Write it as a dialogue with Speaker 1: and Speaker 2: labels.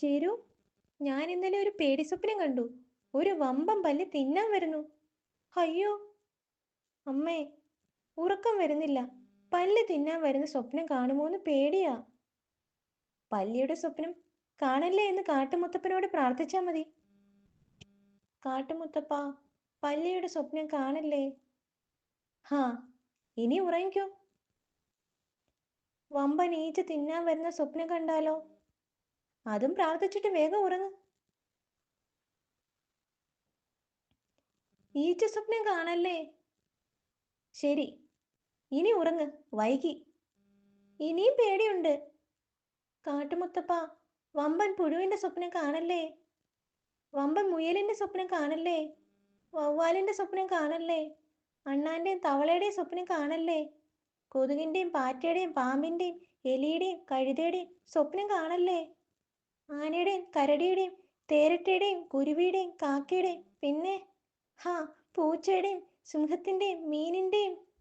Speaker 1: ശരു, ഞാൻ ഇന്നലെ ഒരു പേടി സ്വപ്നം കണ്ടു. ഒരു വമ്പൻ പല്ലി തിന്നാൻ വരുന്നു. അയ്യോ അമ്മേ, ഉറക്കം വരുന്നില്ല. പല്ല് തിന്നാൻ വരുന്ന സ്വപ്നം കാണുമോന്ന് പേടിയാ. പല്ലിയുടെ സ്വപ്നം കാണല്ലേ എന്ന് കാട്ടുമുത്തപ്പനോട് പ്രാർത്ഥിച്ചാൽ മതി. കാട്ടുമുത്തപ്പ, പല്ലിയുടെ സ്വപ്നം കാണല്ലേ. ഹാ, ഇനി ഉറങ്ങിക്കോ. വമ്പൻ ഈച്ച തിന്നാൻ വരുന്ന സ്വപ്നം കണ്ടാലോ? അതും പ്രാർത്ഥിച്ചിട്ട് വേഗം ഉറങ്ങ്. ഈച്ച സ്വപ്നം കാണല്ലേ. ശരി, ഇനി ഉറങ്ങ്, വൈകി. ഇനിയും പേടിയുണ്ട്. കാട്ടുമുത്തപ്പ, വമ്പൻ പുഴുവിന്റെ സ്വപ്നം കാണല്ലേ. വമ്പൻ മുയലിന്റെ സ്വപ്നം കാണല്ലേ. വവ്വാലിന്റെ സ്വപ്നം കാണല്ലേ. അണ്ണാന്റെയും തവളയുടെയും സ്വപ്നം കാണല്ലേ. കൊതുകിന്റെയും പാറ്റയുടെയും പാമ്പിന്റെയും എലിയുടെയും കഴുതയുടെയും സ്വപ്നം കാണല്ലേ. ആനയുടെയും കരടിയുടെയും തേരട്ടയുടെയും കുരുവിയുടെയും കാക്കയുടെയും പിന്നെ ഹാ പൂച്ചയുടെയും സിംഹത്തിന്റെയും മീനിന്റെയും